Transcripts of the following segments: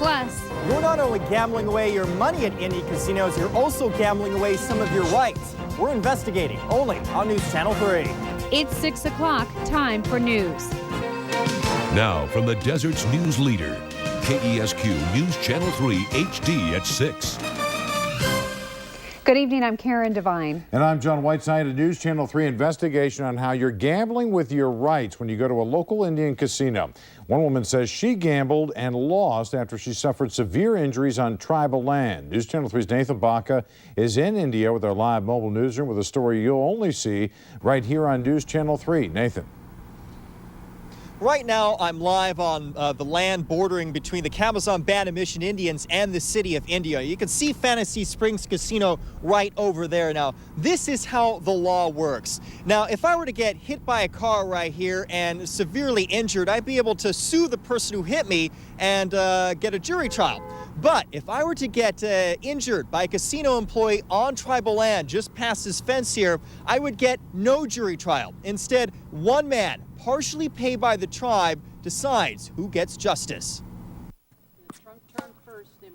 Plus, you're not only gambling away your money at Indian casinos, you're also gambling away some of your rights. We're investigating only on News Channel 3. it's 6 o'clock, time for news. Now from the Desert's news leader, KESQ News Channel 3 HD at 6. Good evening, I'm Karen Devine. And I'm John Whiteside. A News Channel 3 investigation on how you're gambling with your rights when you go to a local Indian casino. One woman says she gambled and lost after she suffered severe injuries on tribal land. News Channel 3's Nathan Baca is in India with our live mobile newsroom with a story you'll only see right here on News Channel 3. Nathan. Right now, I'm live on the land bordering between the Cabazon Band of Mission Indians and the city of India. You can see Fantasy Springs Casino right over there. Now, this is how the law works. Now, if I were to get hit by a car right here and severely injured, I'd be able to sue the person who hit me and get a jury trial. But if I were to get injured by a casino employee on tribal land just past this fence here, I would get no jury trial. Instead, one man, partially paid by the tribe, decides who gets justice.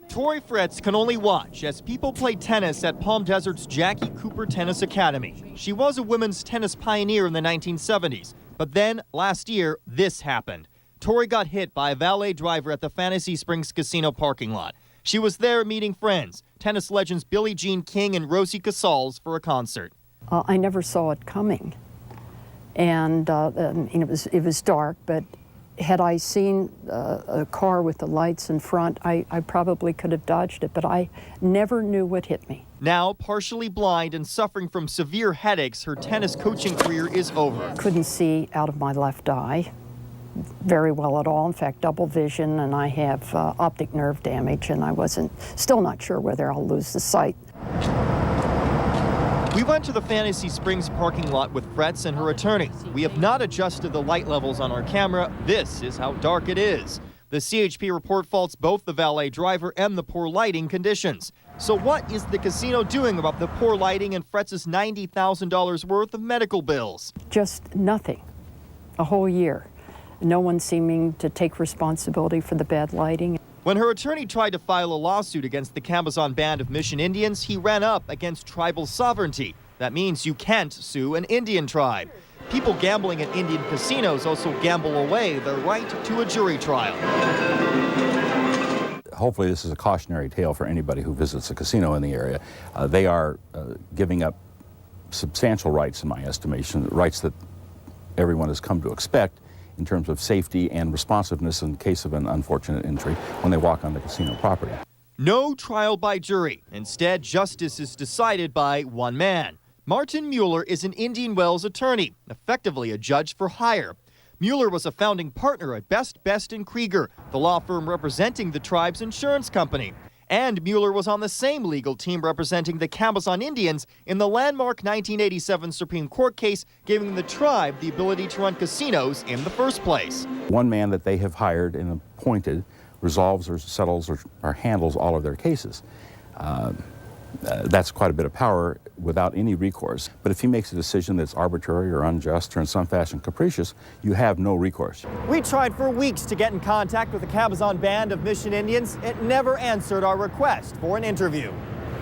Tori Fritz can only watch as people play tennis at Palm Desert's Jackie Cooper Tennis Academy. She was a women's tennis pioneer in the 1970s, but then last year, this happened. Tori got hit by a valet driver at the Fantasy Springs Casino parking lot. She was there meeting friends, tennis legends Billie Jean King and Rosie Casals, for a concert. I never saw it coming. And it was dark, but had I seen a car with the lights in front, I probably could have dodged it, but I never knew what hit me. Now, partially blind and suffering from severe headaches, her tennis coaching career is over. Couldn't see out of my left eye very well at all. In fact, double vision, and I have optic nerve damage, and still not sure whether I'll lose the sight. We went to the Fantasy Springs parking lot with Fretz and her attorney. We have not adjusted the light levels on our camera. This is how dark it is. The CHP report faults both the valet driver and the poor lighting conditions. So what is the casino doing about the poor lighting and Fretz's $90,000 worth of medical bills? Just nothing. A whole year. No one seeming to take responsibility for the bad lighting. When her attorney tried to file a lawsuit against the Cabazon Band of Mission Indians, he ran up against tribal sovereignty. That means you can't sue an Indian tribe. People gambling at Indian casinos also gamble away their right to a jury trial. Hopefully this is a cautionary tale for anybody who visits a casino in the area. They are giving up substantial rights, in my estimation, rights that everyone has come to expect in terms of safety and responsiveness in case of an unfortunate injury when they walk on the casino property. No trial by jury. Instead, justice is decided by one man. Martin Mueller is an Indian Wells attorney, effectively a judge for hire. Mueller was a founding partner at Best & Krieger, the law firm representing the tribe's insurance company. And Mueller was on the same legal team representing the Cabazon Indians in the landmark 1987 Supreme Court case giving the tribe the ability to run casinos in the first place. One man that they have hired and appointed resolves or settles or handles all of their cases. That's quite a bit of power without any recourse. But if he makes a decision that's arbitrary or unjust or in some fashion capricious, you have no recourse. We tried for weeks to get in contact with the Cabazon Band of Mission Indians. It never answered our request for an interview.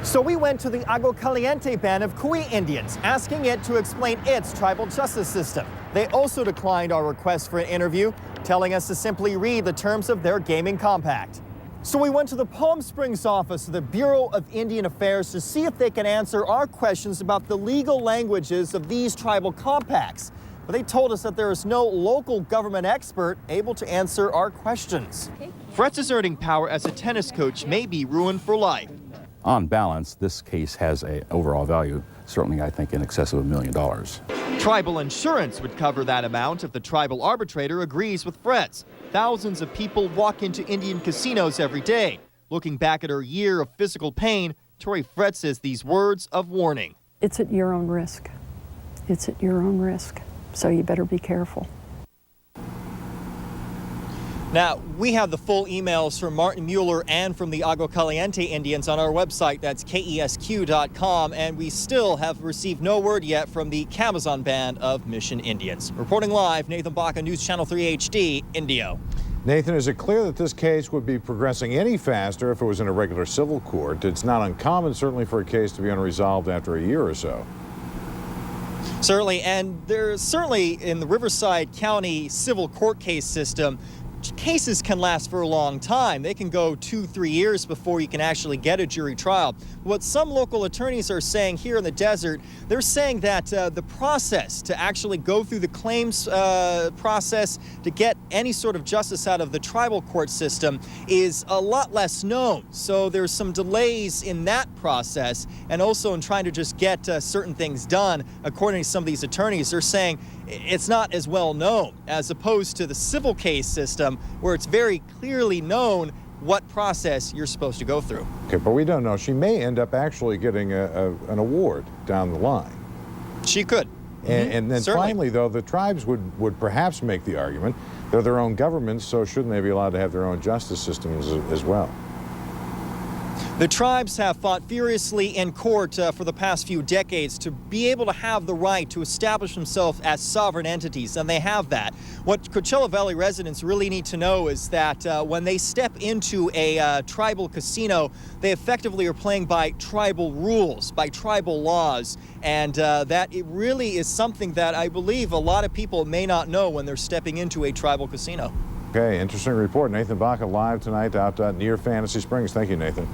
So we went to the Agua Caliente Band of Kui Indians, asking it to explain its tribal justice system. They also declined our request for an interview, telling us to simply read the terms of their gaming compact. So we went to the Palm Springs office of the Bureau of Indian Affairs to see if they can answer our questions about the legal languages of these tribal compacts. But they told us that there is no local government expert able to answer our questions. Fretz's earning power as a tennis coach may be ruined for life. On balance, this case has an overall value, certainly I think in excess of $1 million. Tribal insurance would cover that amount if the tribal arbitrator agrees with Fretz. Thousands of people walk into Indian casinos every day. Looking back at her year of physical pain, Tori Fretz says these words of warning. It's at your own risk. It's at your own risk. So you better be careful. Now, we have the full emails from Martin Mueller and from the Agua Caliente Indians on our website. That's KESQ.com. And we still have received no word yet from the Cabazon Band of Mission Indians. Reporting live, Nathan Baca, News Channel 3 HD, Indio. Nathan, is it clear that this case would be progressing any faster if it was in a regular civil court? It's not uncommon, certainly, for a case to be unresolved after a year or so. Certainly, and there's certainly in the Riverside County civil court case system, cases can last for a long time. They can go 2-3 years before you can actually get a jury trial. What some local attorneys are saying here in the desert, they're saying that the process to actually go through the claims process to get any sort of justice out of the tribal court system is a lot less known. So there's some delays in that process, and also in trying to just get certain things done. According to some of these attorneys, they're saying it's not as well known as opposed to the civil case system, where it's very clearly known what process you're supposed to go through. Okay, but we don't know. She may end up actually getting an award down the line. She could. And then Certainly. finally, though, the tribes would perhaps make the argument they're their own governments, so shouldn't they be allowed to have their own justice systems as well? The tribes have fought furiously in court for the past few decades to be able to have the right to establish themselves as sovereign entities, and they have that. What Coachella Valley residents really need to know is that when they step into a tribal casino, they effectively are playing by tribal rules, by tribal laws, and that it really is something that I believe a lot of people may not know when they're stepping into a tribal casino. Okay, interesting report. Nathan Baca live tonight out near Fantasy Springs. Thank you, Nathan.